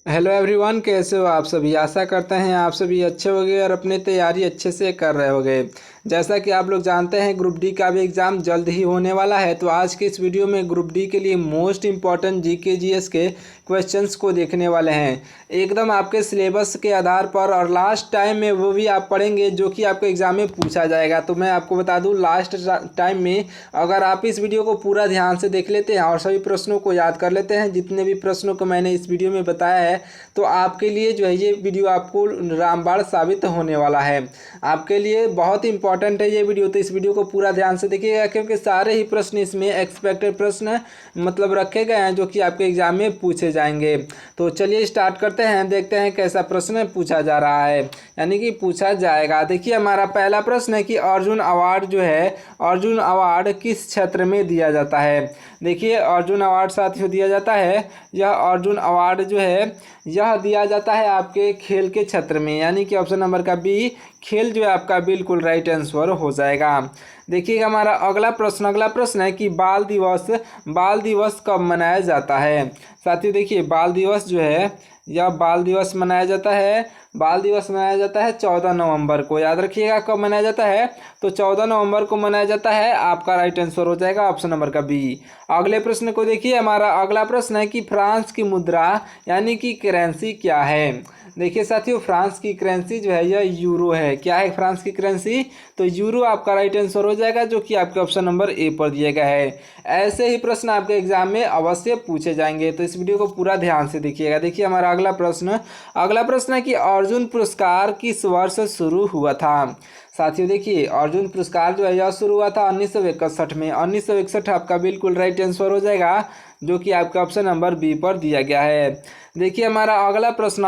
Hello everyone, कैसे हो आप सभी। आशा करते हैं आप सभी अच्छे होंगे और अपनी तैयारी अच्छे से कर रहे होंगे। जैसा कि आप लोग जानते हैं ग्रुप डी का भी एग्ज़ाम जल्द ही होने वाला है। तो आज के इस वीडियो में ग्रुप डी के लिए मोस्ट इम्पॉर्टेंट जीके जीएस के क्वेश्चंस को देखने वाले हैं, एकदम आपके सिलेबस के आधार पर। और लास्ट टाइम में वो भी आप पढ़ेंगे जो कि आपके एग्ज़ाम में पूछा जाएगा। तो मैं आपको बता दूं, लास्ट टाइम में अगर आप इस वीडियो को पूरा ध्यान से देख लेते हैं और सभी प्रश्नों को याद कर लेते हैं, जितने भी प्रश्नों को मैंने इस वीडियो में बताया है, तो आपके लिए जो है ये वीडियो आपको रामबाण साबित होने वाला है। आपके लिए बहुत इंपॉर्टेंट है ये वीडियो। तो इस वीडियो को पूरा ध्यान से देखिएगा, क्योंकि सारे ही प्रश्न इसमें एक्सपेक्टेड प्रश्न मतलब रखे गए हैं जो कि आपके एग्जाम में पूछे जाएंगे। तो चलिए स्टार्ट करते हैं, देखते हैं कैसा प्रश्न पूछा जा रहा है, यानी कि पूछा जाएगा। देखिए हमारा पहला प्रश्न है कि अर्जुन अवार्ड जो है, अर्जुन अवार्ड किस क्षेत्र में दिया जाता है। देखिए अर्जुन अवार्ड साथियों दिया जाता है, यह अर्जुन अवार्ड जो है यह दिया जाता है आपके खेल के क्षेत्र में, यानी कि ऑप्शन नंबर का बी खेल जो है आपका बिल्कुल राइट आंसर हो जाएगा। देखिएगा हमारा अगला प्रश्न है कि बाल दिवस कब मनाया जाता है। साथियों देखिए बाल दिवस जो है यह बाल दिवस मनाया जाता है, बाल दिवस मनाया जाता है 14 नवंबर को। याद रखिएगा कब मनाया जाता है, तो 14 नवंबर को मनाया जाता है। आपका राइट आंसर हो जाएगा ऑप्शन नंबर का बी। अगले प्रश्न को देखिए, हमारा अगला प्रश्न है कि फ्रांस की मुद्रा यानी कि करेंसी क्या है। देखिए साथियों फ्रांस की करेंसी जो है यह यूरो है। क्या है फ्रांस की करेंसी, तो यूरो आपका राइट आंसर हो जाएगा, जो कि आपके ऑप्शन नंबर ए पर दिया गया है। ऐसे ही प्रश्न आपके एग्जाम में अवश्य पूछे जाएंगे, तो इस वीडियो को पूरा ध्यान से देखिएगा। देखिए हमारा अगला प्रश्न है कि अर्जुन पुरस्कार किस वर्ष शुरू हुआ था। साथियों देखिए अर्जुन पुरस्कार जो है यह शुरू हुआ था 1961 में। 1961 आपका बिल्कुल राइट आंसर हो जाएगा, जो कि आपका ऑप्शन नंबर बी पर दिया गया है। देखिए हमारा अगला प्रश्न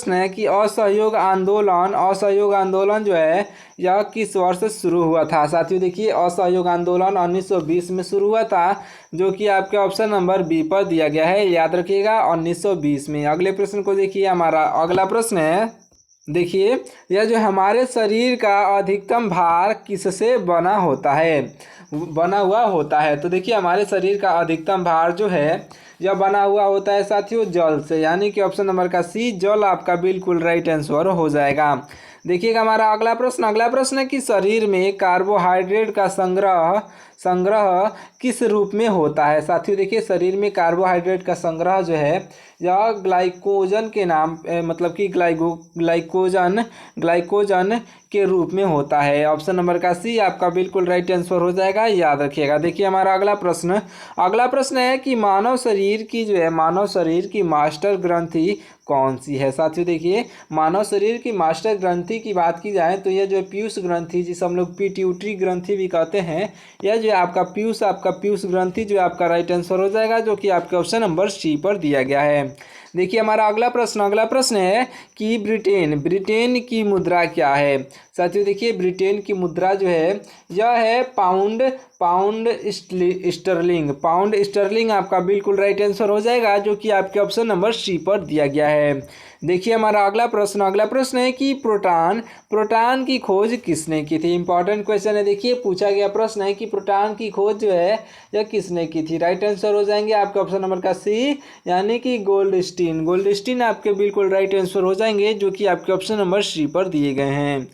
है कि असहयोग आंदोलन जो है यह किस वर्ष शुरू हुआ था। साथियों देखिए असहयोग आंदोलन 1920 में शुरू हुआ था, जो कि आपके ऑप्शन नंबर बी पर दिया गया है। याद रखिएगा 1920 में। अगले प्रश्न को देखिए, हमारा अगला प्रश्न है, देखिए यह जो हमारे शरीर का अधिकतम भार किससे बना हुआ होता है। तो देखिए हमारे शरीर का अधिकतम भार जो है यह बना हुआ होता है साथियों जल से, यानी कि ऑप्शन नंबर का सी जल आपका बिल्कुल राइट आंसर हो जाएगा। देखिएगा हमारा अगला प्रश्न है कि शरीर में कार्बोहाइड्रेट का संग्रह किस रूप में होता है। साथियों देखिए शरीर में कार्बोहाइड्रेट का संग्रह जो है यह ग्लाइकोजन के नाम मतलब कि ग्लाइकोजन के रूप में होता है। ऑप्शन नंबर का सी आपका बिल्कुल राइट आंसर हो जाएगा, याद रखिएगा। देखिए हमारा अगला प्रश्न है कि मानव शरीर की मास्टर ग्रंथि कौन सी है। साथियों देखिए मानव शरीर की मास्टर ग्रंथि की बात की जाए तो यह जो है पीयूष ग्रंथि, जिसे हम लोग पिट्यूटरी ग्रंथि भी कहते हैं, यह जो है आपका पीयूष ग्रंथि जो है आपका राइट आंसर हो जाएगा, जो कि आपके ऑप्शन नंबर सी पर दिया गया है। देखिए हमारा अगला प्रश्न है कि ब्रिटेन की मुद्रा क्या है। साथियों देखिए ब्रिटेन की मुद्रा जो है यह है पाउंड स्टर्लिंग आपका बिल्कुल राइट आंसर हो जाएगा, जो कि आपके ऑप्शन नंबर सी पर दिया गया है। देखिए हमारा अगला प्रश्न है कि प्रोटॉन की खोज किसने की थी। इंपॉर्टेंट क्वेश्चन है। देखिए पूछा गया प्रश्न है कि प्रोटॉन की खोज जो है यह किसने की थी। राइट आंसर हो जाएंगे आपके ऑप्शन नंबर का सी, यानी कि गोल्डस्टीन आपके बिल्कुल राइट आंसर हो जाएंगे, जो कि आपके ऑप्शन नंबर सी पर दिए गए हैं।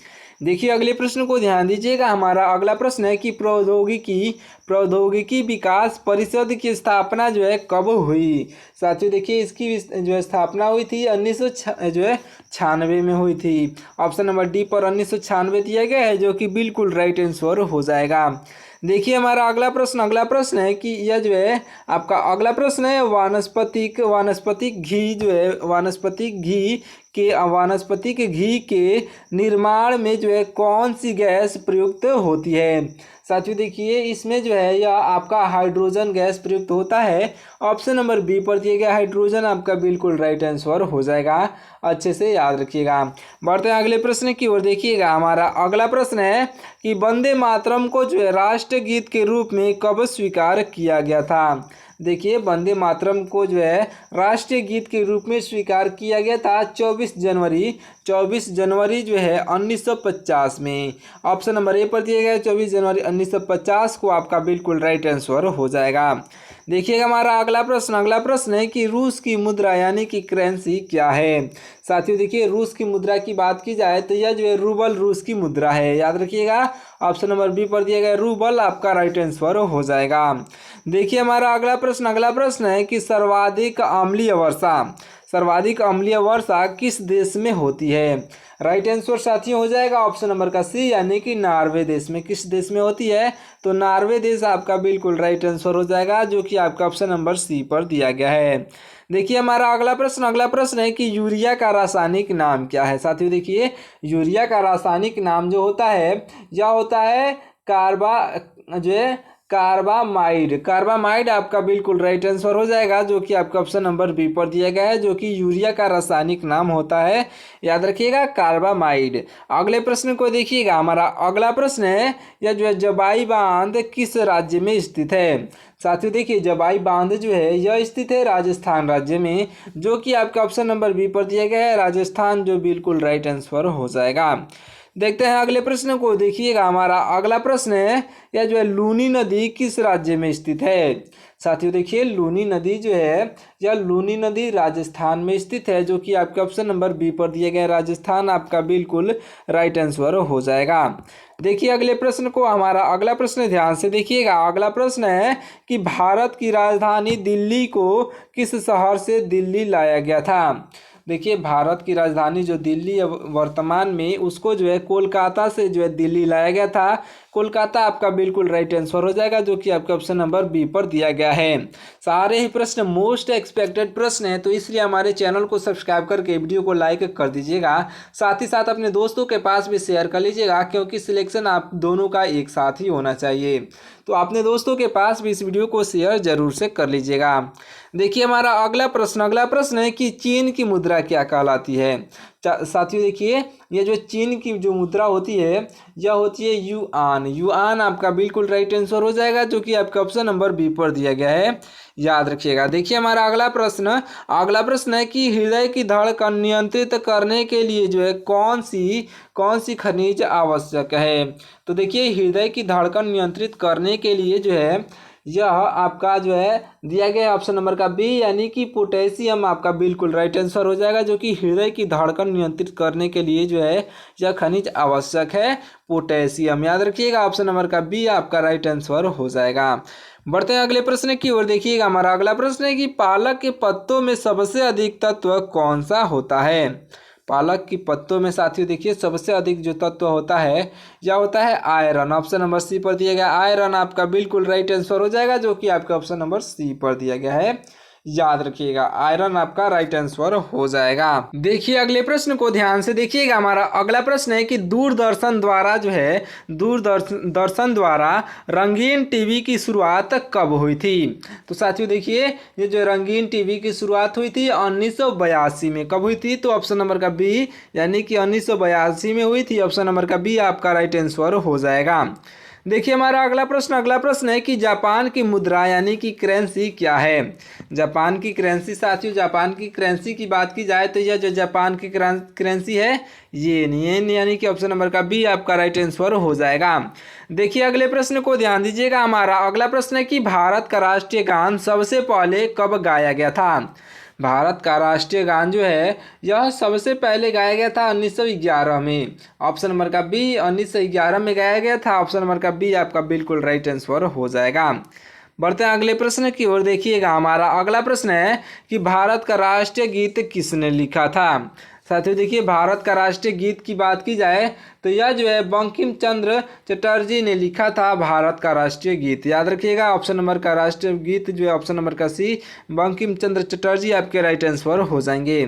देखिए अगले प्रश्न को ध्यान दीजिएगा। हमारा अगला प्रश्न है कि प्रौद्योगिकी विकास परिषद की स्थापना जो है कब हुई। साथियों देखिए इसकी जो है स्थापना हुई थी 1996 में हुई थी। ऑप्शन नंबर डी पर 1996 दिया गया है, जो कि बिल्कुल राइट आंसर हो जाएगा। देखिए हमारा अगला प्रश्न है कि यह जो है आपका अगला प्रश्न है वानस्पतिक घी के निर्माण में जो है कौन सी गैस प्रयुक्त होती है। साथियों देखिए इसमें जो है यह आपका हाइड्रोजन गैस प्रयुक्त होता है। ऑप्शन नंबर बी पर दिया गया हाइड्रोजन आपका बिल्कुल राइट आंसर हो जाएगा, अच्छे से याद रखिएगा। बढ़ते हैं अगले प्रश्न की ओर। देखिएगा हमारा अगला प्रश्न है कि वंदे मातरम को जो है राष्ट्र गीत के रूप में कब स्वीकार किया गया था। देखिए वंदे मातरम को जो है राष्ट्रीय गीत के रूप में स्वीकार किया गया था 24 जनवरी जो है 1950 में। ऑप्शन नंबर ए पर दिया गया 24 जनवरी 1950 को आपका बिल्कुल राइट आंसर हो जाएगा। देखिएगा हमारा अगला प्रश्न है कि रूस की मुद्रा यानी कि करेंसी क्या है। साथियों देखिए, रूस की मुद्रा की बात की जाए तो यह जो है रूबल रूस की मुद्रा है। याद रखिएगा, ऑप्शन नंबर बी पर दिया गया रूबल आपका राइट आंसर हो जाएगा। देखिए हमारा अगला प्रश्न है कि सर्वाधिक अम्लीय वर्षा किस देश में होती है। राइट आंसर साथियों हो जाएगा ऑप्शन नंबर का सी यानी कि नॉर्वे देश में। किस देश में होती है, तो नॉर्वे देश आपका बिल्कुल राइट आंसर हो जाएगा, जो कि आपका ऑप्शन नंबर सी पर दिया गया है। देखिए हमारा अगला प्रश्न है कि यूरिया का रासायनिक नाम क्या है। साथियों देखिए, यूरिया का रासायनिक नाम जो होता है यह होता है कार्बामाइड आपका बिल्कुल राइट आंसर हो जाएगा, जो कि आपका ऑप्शन नंबर बी पर दिया गया है, जो कि यूरिया का रासायनिक नाम होता है। याद रखिएगा, कार्बामाइड। अगले प्रश्न को देखिएगा, हमारा अगला प्रश्न है यह जो है जबाई बांध किस राज्य में स्थित है। साथियों देखिए, जबाई बांध जो है यह स्थित है राजस्थान राज्य में, जो कि आपका ऑप्शन नंबर बी पर दिया गया है, राजस्थान, जो बिल्कुल राइट आंसर हो जाएगा। देखते हैं अगले प्रश्न को। देखिएगा हमारा अगला प्रश्न है यह जो है लूनी नदी किस राज्य में स्थित है। साथियों देखिए, लूनी नदी जो है यह लूनी नदी राजस्थान में स्थित है, जो कि आपके ऑप्शन नंबर बी पर दिए गए राजस्थान आपका बिल्कुल राइट आंसर हो जाएगा। देखिए अगले प्रश्न को, हमारा अगला प्रश्न ध्यान से देखिएगा। अगला प्रश्न है कि भारत की राजधानी दिल्ली को किस शहर से दिल्ली लाया गया था। देखिए, भारत की राजधानी जो दिल्ली है वर्तमान में, उसको जो है कोलकाता से जो है दिल्ली लाया गया था। कोलकाता आपका बिल्कुल राइट आंसर हो जाएगा, जो कि आपका ऑप्शन नंबर बी पर दिया गया है। सारे ही प्रश्न मोस्ट एक्सपेक्टेड प्रश्न हैं, तो इसलिए हमारे चैनल को सब्सक्राइब करके वीडियो को लाइक कर दीजिएगा। साथ ही साथ अपने दोस्तों के पास भी शेयर कर लीजिएगा, क्योंकि सिलेक्शन आप दोनों का एक साथ ही होना चाहिए। तो अपने दोस्तों के पास भी इस वीडियो को शेयर जरूर से कर लीजिएगा। देखिए हमारा अगला प्रश्न है कि चीन की मुद्रा क्या कहलाती है। साथियों देखिए, ये जो चीन की जो मुद्रा होती है यह होती है युआन। युआन आपका बिल्कुल राइट आंसर हो जाएगा, जो कि आपका ऑप्शन नंबर बी पर दिया गया है। याद रखिएगा। देखिए हमारा अगला प्रश्न है कि हृदय की धड़कन नियंत्रित करने के लिए जो है कौन सी खनिज आवश्यक है। तो देखिए, हृदय की धड़कन नियंत्रित करने के लिए जो है यह आपका जो है दिया गया ऑप्शन नंबर का बी यानी कि पोटेशियम आपका बिल्कुल राइट आंसर हो जाएगा, जो कि हृदय की धड़कन नियंत्रित करने के लिए जो है यह खनिज आवश्यक है, पोटेशियम। याद रखिएगा, ऑप्शन नंबर का बी आपका राइट आंसर हो जाएगा। बढ़ते हैं अगले प्रश्न की ओर। देखिएगा हमारा अगला प्रश्न है कि पालक के पत्तों में सबसे अधिक तत्व कौन सा होता है। पालक की पत्तों में साथियों देखिए सबसे अधिक जो तत्व होता है यह होता है आयरन। ऑप्शन नंबर सी पर दिया गया आयरन आपका बिल्कुल राइट आंसर हो जाएगा, जो कि आपका ऑप्शन नंबर सी पर दिया गया है। याद रखिएगा, आयरन आपका राइट आंसर हो जाएगा। देखिए अगले प्रश्न को ध्यान से देखिएगा। हमारा अगला प्रश्न है कि दूरदर्शन द्वारा रंगीन टीवी की शुरुआत कब हुई थी। तो साथियों देखिए, ये जो रंगीन टीवी की शुरुआत हुई थी 1982 में। कब हुई थी, तो ऑप्शन नंबर का बी यानी कि 1982 में हुई थी। ऑप्शन नंबर का बी आपका राइट आंसर हो जाएगा। देखिए हमारा अगला प्रश्न है कि जापान की मुद्रा यानी कि करेंसी क्या है। जापान की करेंसी, साथियों जापान की करेंसी की बात की जाए तो यह जो जापान की करेंसी है येन यानी कि ऑप्शन नंबर का बी आपका राइट आंसर हो जाएगा। देखिए अगले प्रश्न को ध्यान दीजिएगा। हमारा अगला प्रश्न है कि भारत का राष्ट्रीय गान सबसे पहले कब गाया गया था। भारत का राष्ट्रीय गान जो है यह सबसे पहले गाया गया था 1911 में। ऑप्शन नंबर का बी 1911 में गाया गया था। ऑप्शन नंबर का बी आपका बिल्कुल राइट आंसर हो जाएगा। बढ़ते हैं अगले प्रश्न की ओर। देखिएगा हमारा अगला प्रश्न है कि भारत का राष्ट्रीय गीत किसने लिखा था। साथियों देखिए, भारत का राष्ट्रीय गीत की बात की जाए तो यह जो है बंकिम चंद्र चटर्जी ने लिखा था भारत का राष्ट्रीय गीत। याद रखिएगा, ऑप्शन नंबर का राष्ट्रीय गीत जो है ऑप्शन नंबर का सी बंकिम चंद्र चटर्जी आपके राइट आंसर हो जाएंगे।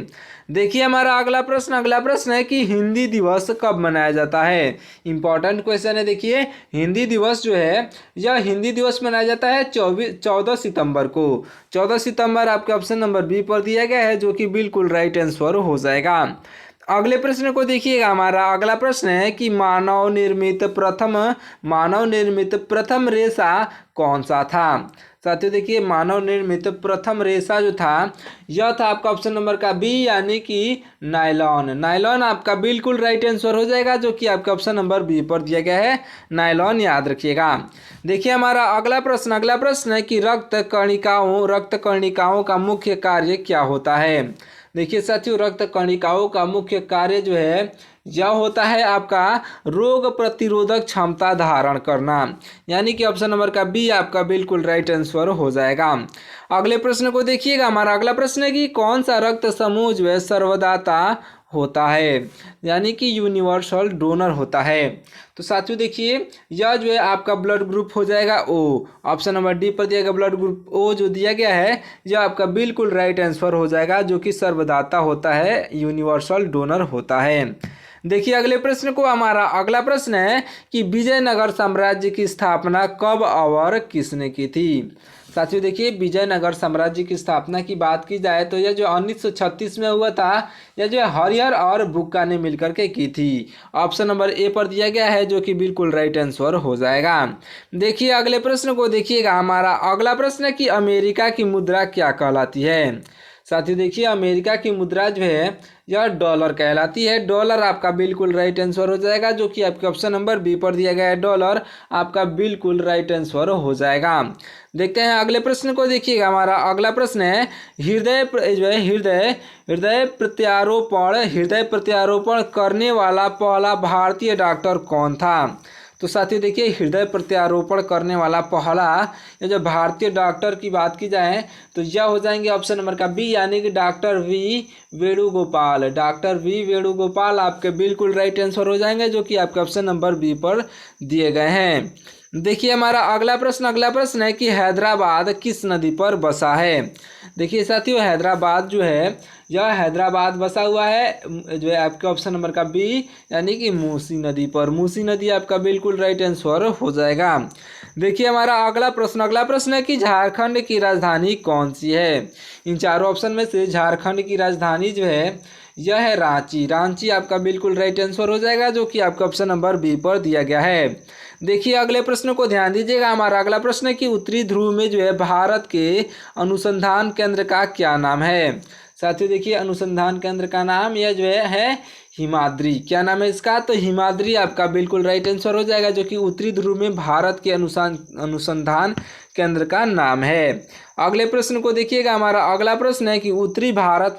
देखिए हमारा अगला प्रश्न है कि हिंदी दिवस कब मनाया जाता है। इंपॉर्टेंट क्वेश्चन है। देखिए, हिंदी दिवस जो है यह हिंदी दिवस मनाया जाता है 14 सितंबर को। 14 सितंबर आपके ऑप्शन नंबर बी पर दिया गया है, जो कि बिल्कुल राइट आंसर हो जाएगा। अगले प्रश्न को देखिएगा। हमारा अगला प्रश्न है कि मानव निर्मित प्रथम रेशा कौन सा था। साथियों देखिए मानव निर्मित प्रथम रेशा जो था यह था आपका ऑप्शन नंबर का बी यानी कि नायलॉन। नायलॉन आपका बिल्कुल राइट आंसर हो जाएगा जो कि आपका ऑप्शन नंबर बी पर दिया गया है, नायलॉन याद रखिएगा। देखिए हमारा अगला प्रश्न है कि रक्त कणिकाओं का मुख्य कार्य क्या होता है। देखिए साथियों रक्त कणिकाओं का मुख्य कार्य जो है यह होता है आपका रोग प्रतिरोधक क्षमता धारण करना, यानी कि ऑप्शन नंबर का बी आपका बिल्कुल राइट आंसर हो जाएगा। अगले प्रश्न को देखिएगा, हमारा अगला प्रश्न है कि कौन सा रक्त समूह जो है सर्वदाता होता है, यानी कि यूनिवर्सल डोनर होता है। तो साथियों देखिए यह जो है आपका ब्लड ग्रुप हो जाएगा ओ, ऑप्शन नंबर डी पर दिया गया ब्लड ग्रुप ओ जो दिया गया है यह आपका बिल्कुल राइट आंसर हो जाएगा जो कि सर्वदाता होता है, यूनिवर्सल डोनर होता है। देखिए अगले प्रश्न को, हमारा अगला प्रश्न है कि विजयनगर साम्राज्य की स्थापना कब और किसने की थी। साथियों देखिए विजयनगर साम्राज्य की स्थापना की बात की जाए तो यह जो 1936 में हुआ था यह जो हरिहर और बुक्का ने मिलकर के की थी, ऑप्शन नंबर ए पर दिया गया है जो कि बिल्कुल राइट आंसर हो जाएगा। देखिए अगले प्रश्न को देखिएगा, हमारा अगला प्रश्न है कि अमेरिका की मुद्रा क्या कहलाती है। साथियों देखिए अमेरिका की मुद्रा जो है यह डॉलर कहलाती है, डॉलर आपका बिल्कुल राइट आंसर हो जाएगा जो कि आपके ऑप्शन नंबर बी पर दिया गया है, डॉलर आपका बिल्कुल राइट आंसर हो जाएगा। देखते हैं अगले प्रश्न को देखिएगा, हमारा अगला प्रश्न है हृदय प्रत्यारोपण करने वाला पहला भारतीय डॉक्टर कौन था। तो साथियों देखिए हृदय प्रत्यारोपण करने वाला पहला ये जो भारतीय डॉक्टर की बात की जाए तो यह हो जाएंगे ऑप्शन नंबर का बी यानी कि doctor V Venugopal. Doctor V Venugopal आपके बिल्कुल राइट आंसर हो जाएंगे जो कि आपके ऑप्शन नंबर बी पर दिए गए हैं। देखिए हमारा अगला प्रश्न है कि हैदराबाद किस नदी पर बसा है। देखिए साथियों हैदराबाद जो है यह हैदराबाद बसा हुआ है जो है आपके ऑप्शन नंबर का बी यानी कि मूसी नदी पर, मूसी नदी आपका बिल्कुल राइट आंसर हो जाएगा। देखिए हमारा अगला प्रश्न है कि झारखंड की राजधानी कौन सी है। इन चारों ऑप्शन में से झारखंड की राजधानी जो है यह है रांची। रांची आपका बिल्कुल राइट आंसर हो जाएगा जो कि आपका ऑप्शन नंबर बी पर दिया गया है। देखिए अगले प्रश्न को ध्यान दीजिएगा, हमारा अगला प्रश्न है कि उत्तरी ध्रुव में जो है भारत के अनुसंधान केंद्र का क्या नाम है। साथियों देखिए अनुसंधान केंद्र का नाम यह जो है हिमाद्री। क्या नाम है इसका, तो हिमाद्री आपका बिल्कुल राइट आंसर हो जाएगा जो कि उत्तरी ध्रुव में भारत के अनुसंधान केंद्र का नाम है। अगले प्रश्न को देखिएगा, हमारा अगला प्रश्न है कि उत्तरी भारत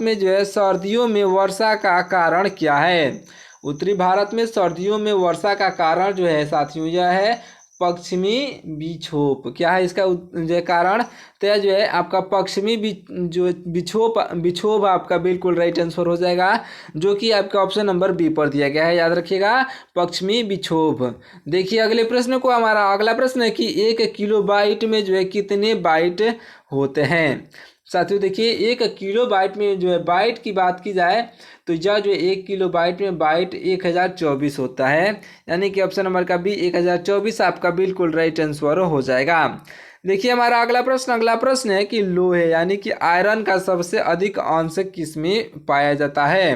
में जो है सर्दियों में वर्षा का कारण क्या है। उत्तरी भारत में सर्दियों में वर्षा का कारण जो है साथियों यह है पश्चिमी विक्षोभ। क्या है इसका जो कारण, तो यह जो है आपका पश्चिमी विक्षोभ आपका बिल्कुल राइट आंसर हो जाएगा जो कि आपका ऑप्शन नंबर बी पर दिया गया है, याद रखिएगा पश्चिमी विक्षोभ। देखिए अगले प्रश्न को, हमारा अगला प्रश्न है कि 1 किलोबाइट में जो है कितने बाइट होते हैं। साथियों देखिए 1 किलोबाइट में जो है बाइट की बात की जाए तो यह जो 1 किलोबाइट में बाइट 1024 होता है, यानी कि ऑप्शन नंबर का बी 1024 आपका बिल्कुल राइट आंसर हो जाएगा। देखिए हमारा अगला प्रश्न है कि लोहे यानी कि आयरन का सबसे अधिक अंश किस में पाया जाता है।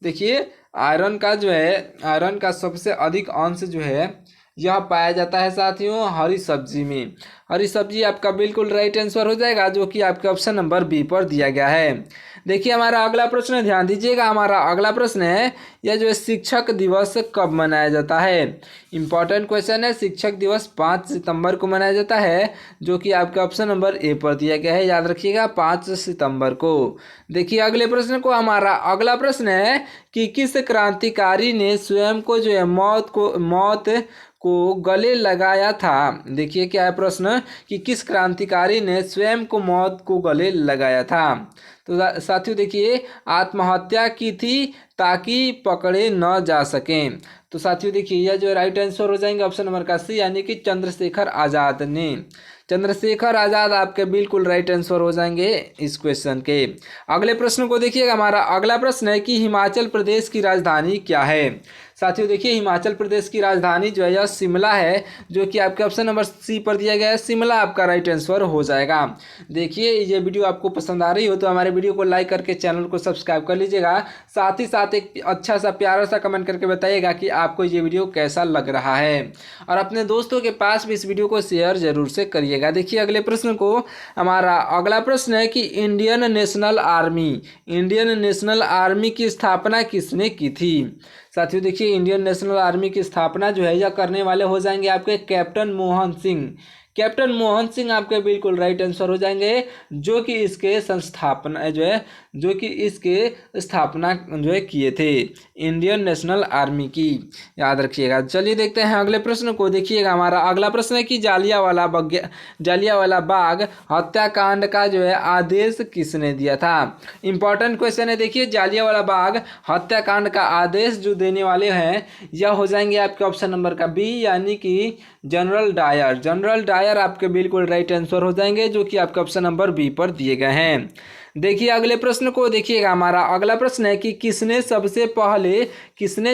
देखिए आयरन का सबसे अधिक अंश जो है यह पाया जाता है साथियों हरी सब्जी में। हरी सब्जी आपका बिल्कुल राइट आंसर हो जाएगा जो कि आपके ऑप्शन नंबर बी पर दिया गया है। देखिए हमारा अगला प्रश्न ध्यान दीजिएगा, हमारा अगला प्रश्न है यह जो है शिक्षक दिवस कब मनाया जाता है। इंपॉर्टेंट क्वेश्चन है, शिक्षक दिवस 5 सितंबर को मनाया जाता है जो कि आपके ऑप्शन नंबर ए पर दिया गया है, याद रखिएगा 5 सितंबर को। देखिए अगले प्रश्न को, हमारा अगला प्रश्न है कि किस क्रांतिकारी ने स्वयं को जो है मौत को गले लगाया था। देखिए क्या है प्रश्न कि किस क्रांतिकारी ने स्वयं को मौत को गले लगाया था। तो साथियों देखिए आत्महत्या की थी ताकि पकड़े न जा सकें। तो साथियों देखिए यह जो राइट आंसर हो जाएंगे ऑप्शन नंबर का सी यानी कि चंद्रशेखर आज़ाद ने। चंद्रशेखर आज़ाद आपके बिल्कुल राइट आंसर हो जाएंगे इस क्वेश्चन के। अगले प्रश्न को देखिएगा, हमारा अगला प्रश्न है कि हिमाचल प्रदेश की राजधानी क्या है। साथियों देखिए हिमाचल प्रदेश की राजधानी जो है यह शिमला है, जो कि आपके ऑप्शन नंबर सी पर दिया गया है। शिमला आपका राइट आंसर हो जाएगा। देखिए ये वीडियो आपको पसंद आ रही हो तो हमारे वीडियो को लाइक करके चैनल को सब्सक्राइब कर लीजिएगा। साथ ही साथ एक अच्छा सा प्यारा सा कमेंट करके बताइएगा कि आपको ये वीडियो कैसा लग रहा है, और अपने दोस्तों के पास भी इस वीडियो को शेयर जरूर से करिएगा। देखिए अगले प्रश्न को, हमारा अगला प्रश्न है कि इंडियन नेशनल आर्मी की स्थापना किसने की थी। साथियों देखिए इंडियन नेशनल आर्मी की स्थापना जो है यह करने वाले हो जाएंगे आपके कैप्टन मोहन सिंह। कैप्टन मोहन सिंह आपके बिल्कुल राइट आंसर हो जाएंगे, जो कि इसके संस्थापना जो है स्थापना जो है किए थे इंडियन नेशनल आर्मी की, याद रखिएगा। चलिए देखते हैं अगले प्रश्न को। देखिएगा हमारा अगला प्रश्न है कि जालियांवाला बाग हत्याकांड का जो है आदेश किसने दिया था। इंपॉर्टेंट क्वेश्चन है। देखिए जालियांवाला बाग हत्याकांड का आदेश जो देने वाले हैं यह हो जाएंगे आपके ऑप्शन नंबर का बी, यानी कि जनरल डायर आपके बिल्कुल राइट आंसर हो जाएंगे, जो कि आपके ऑप्शन नंबर बी पर दिए गए हैं। देखिए अगले प्रश्न को। देखिएगा हमारा अगला प्रश्न है कि किसने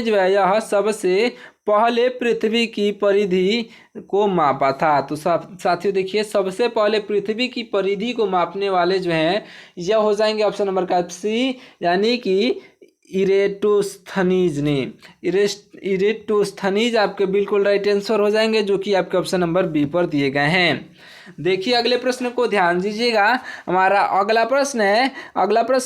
जो है यह सबसे पहले पृथ्वी की परिधि को मापा था। तो साथियों देखिए सबसे पहले पृथ्वी की परिधि को मापने वाले जो हैं यह हो जाएंगे ऑप्शन नंबर का सी, यानी कि इरेटोस्थनीज आपके बिल्कुल राइट आंसर हो जाएंगे, जो कि आपके ऑप्शन नंबर बी पर दिए गए हैं। देखिए अगले प्रश्न को ध्यान दीजिएगा। हमारा अगला प्रश्न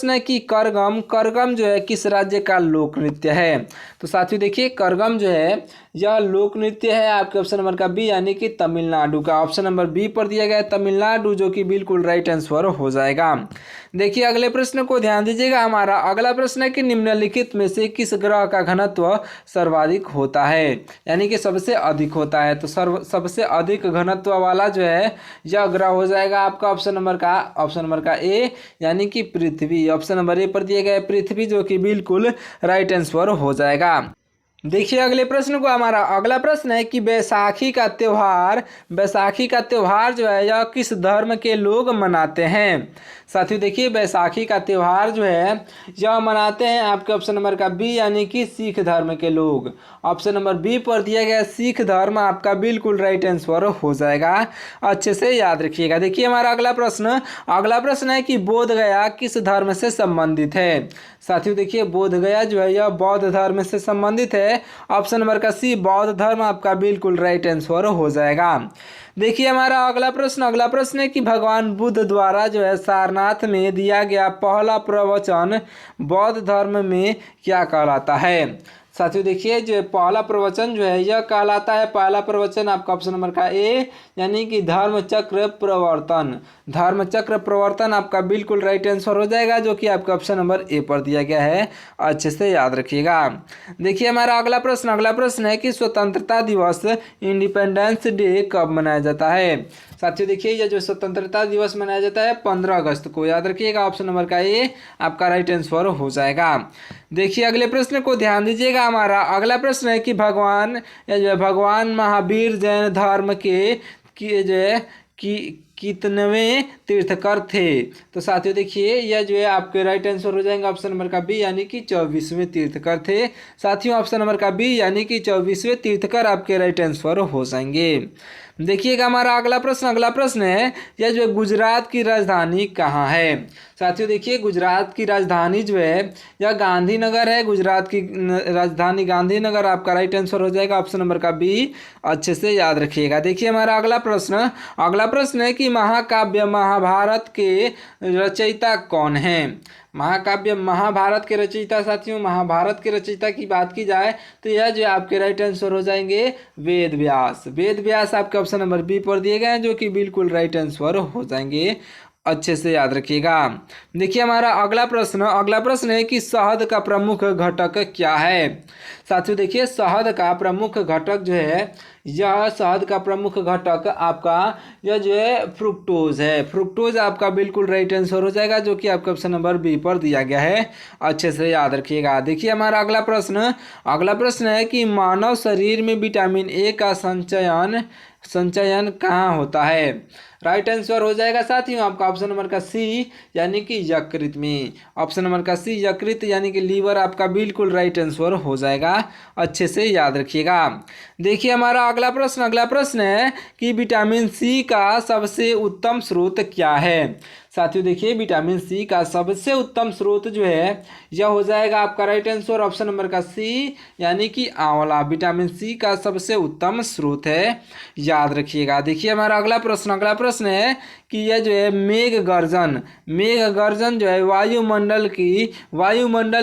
है कि करगम जो है किस राज्य का लोक नृत्य है। तो साथियों देखिए करगम जो है यह लोक नृत्य है आपके ऑप्शन नंबर का बी, यानी कि तमिलनाडु का। ऑप्शन नंबर बी पर दिया गया है तमिलनाडु, जो कि बिल्कुल राइट आंसर हो जाएगा। देखिए अगले प्रश्न को ध्यान दीजिएगा। हमारा अगला प्रश्न है कि निम्नलिखित में से किस ग्रह का घनत्व सर्वाधिक होता है, यानी कि सबसे अधिक होता है। तो सबसे अधिक घनत्व वाला जो है यह ग्रह हो जाएगा आपका ऑप्शन नंबर का ए, यानी कि पृथ्वी। ऑप्शन नंबर ए पर दिए गए पृथ्वी, जो कि बिल्कुल राइट आंसर हो जाएगा। देखिए अगले प्रश्न को। हमारा अगला प्रश्न है कि बैसाखी का त्यौहार जो है यह किस धर्म के लोग मनाते हैं। साथियों देखिए बैसाखी का त्यौहार जो है यह मनाते हैं आपके ऑप्शन नंबर का बी, यानी कि सिख धर्म के लोग। ऑप्शन नंबर बी पर दिया गया सिख धर्म आपका बिल्कुल राइट आंसर हो जाएगा। अच्छे से याद रखिएगा। देखिए हमारा अगला प्रश्न है कि बोध गया किस धर्म से संबंधित है। साथियों देखिए बोध गया जो है यह बौद्ध धर्म से संबंधित है। ऑप्शन नंबर का सी बौद्ध धर्म आपका बिल्कुल राइट आंसर हो जाएगा। देखिए हमारा अगला प्रश्न है कि भगवान बुद्ध द्वारा जो है सारनाथ में दिया गया पहला प्रवचन बौद्ध धर्म में क्या कहलाता है। साथियों देखिए जो पहला प्रवचन जो है यह कहलाता है, पहला प्रवचन आपका ऑप्शन नंबर का ए, यानी कि धर्मचक्र प्रवर्तन आपका बिल्कुल राइट आंसर हो जाएगा, जो कि आपका ऑप्शन नंबर ए पर दिया गया है। अच्छे से याद रखिएगा। देखिए हमारा अगला प्रश्न है कि स्वतंत्रता दिवस इंडिपेंडेंस डे कब मनाया जाता है। साथियों देखिए यह जो स्वतंत्रता दिवस मनाया जाता है 15 अगस्त को, याद रखिएगा। ऑप्शन नंबर का ए आपका राइट आंसर हो जाएगा। देखिए अगले प्रश्न को ध्यान दीजिएगा। हमारा अगला प्रश्न है कि भगवान महावीर जैन धर्म के जो है कितनवें तीर्थकर थे। तो साथियों देखिए यह जो है आपके राइट आंसर हो जाएंगे ऑप्शन नंबर का बी, यानी कि 24वें तीर्थकर थे। साथियों ऑप्शन नंबर का बी, यानी कि 24वें तीर्थकर आपके राइट आंसर हो जाएंगे। देखिएगा हमारा अगला प्रश्न है यह जो गुजरात की राजधानी कहाँ है। साथियों देखिए गुजरात की राजधानी जो है यह गांधीनगर है। गुजरात की राजधानी गांधीनगर आपका राइट आंसर हो जाएगा, ऑप्शन नंबर का बी। अच्छे से याद रखिएगा। देखिए हमारा अगला प्रश्न है कि महाकाव्य महाभारत के रचयिता कौन है। महाभारत के रचयिता, साथियों महाभारत के रचयिता की बात की जाए तो यह जो आपके राइट आंसर हो जाएंगे वेद व्यास आपके ऑप्शन नंबर बी पर दिए गए हैं, जो कि बिल्कुल राइट आंसर हो जाएंगे। अच्छे से याद रखिएगा। देखिए हमारा अगला प्रश्न है कि शहद का प्रमुख घटक क्या है। साथियों देखिए शहद का प्रमुख घटक जो है यह शहद का प्रमुख घटक आपका यह जो है फ्रुक्टोज है। फ्रुक्टोज आपका बिल्कुल राइट आंसर हो जाएगा, जो कि आपका ऑप्शन नंबर बी पर दिया गया है। अच्छे से याद रखिएगा। देखिए हमारा अगला प्रश्न है कि मानव शरीर में विटामिन ए का संचयन कहाँ होता है। राइट आंसर हो जाएगा साथियों आपका ऑप्शन नंबर का सी यानी कि यकृत में। ऑप्शन नंबर का सी यकृत यानी कि लीवर आपका बिल्कुल राइट आंसर हो जाएगा, अच्छे से याद रखिएगा। देखिए हमारा अगला प्रश्न है कि विटामिन सी का सबसे उत्तम स्रोत क्या है। साथियों देखिए विटामिन सी का सबसे उत्तम स्रोत जो है यह हो जाएगा आपका राइट आंसर ऑप्शन नंबर का सी यानी कि आंवला। विटामिन सी का सबसे उत्तम स्रोत है, याद रखिएगा। देखिए हमारा अगला प्रश्न है कि यह जो है मेघ गर्जन जो है वायुमंडल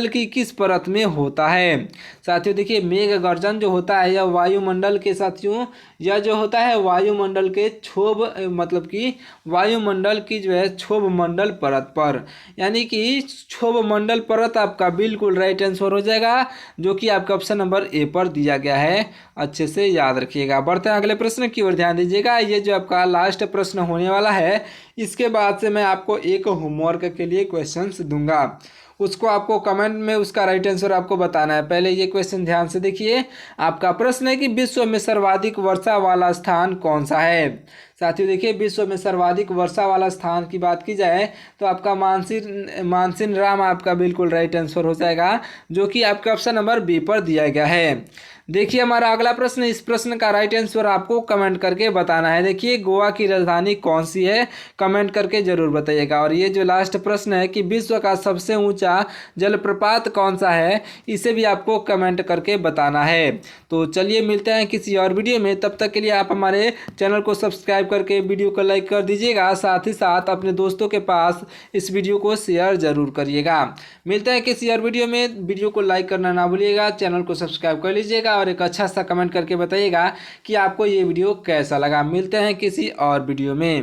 की किस परत में होता है। साथियों देखिए मेघ गर्जन जो होता है यह वायुमंडल के साथियों यह जो होता है वायुमंडल के क्षोभ मतलब कि वायुमंडल की जो है क्षोभ मंडल परत पर, यानी कि क्षोभ मंडल परत आपका बिल्कुल राइट आंसर हो जाएगा, जो कि आपका ऑप्शन नंबर ए पर दिया गया है, अच्छे से याद रखिएगा। बढ़ते हैं अगले प्रश्न की ओर, ध्यान दीजिएगा। ये जो आपका लास्ट प्रश्न होने वाला है, इसके बाद से मैं आपको एक होमवर्क के लिए क्वेश्चंस दूंगा, उसको आपको कमेंट में उसका राइट आंसर आपको बताना है। पहले ये क्वेश्चन ध्यान से देखिए। आपका प्रश्न है कि विश्व में सर्वाधिक वर्षा वाला स्थान कौन सा है। साथियों देखिए विश्व में सर्वाधिक वर्षा वाला स्थान की बात की जाए तो आपका मानसिन राम आपका बिल्कुल राइट आंसर हो जाएगा, जो कि आपका ऑप्शन नंबर बी पर दिया गया है। देखिए हमारा अगला प्रश्न, इस प्रश्न का राइट आंसर आपको कमेंट करके बताना है। देखिए गोवा की राजधानी कौन सी है, कमेंट करके जरूर बताइएगा। और ये जो लास्ट प्रश्न है कि विश्व का सबसे ऊंचा जलप्रपात कौन सा है, इसे भी आपको कमेंट करके बताना है। तो चलिए मिलते हैं किसी और वीडियो में, तब तक के लिए आप हमारे चैनल को सब्सक्राइब करके वीडियो को लाइक कर दीजिएगा, साथ ही साथ अपने दोस्तों के पास इस वीडियो को शेयर जरूर करिएगा। मिलते हैं किसी और वीडियो में, वीडियो को लाइक करना ना भूलिएगा, चैनल को सब्सक्राइब कर लीजिएगा और एक अच्छा सा कमेंट करके बताइएगा कि आपको ये वीडियो कैसा लगा। मिलते हैं किसी और वीडियो में।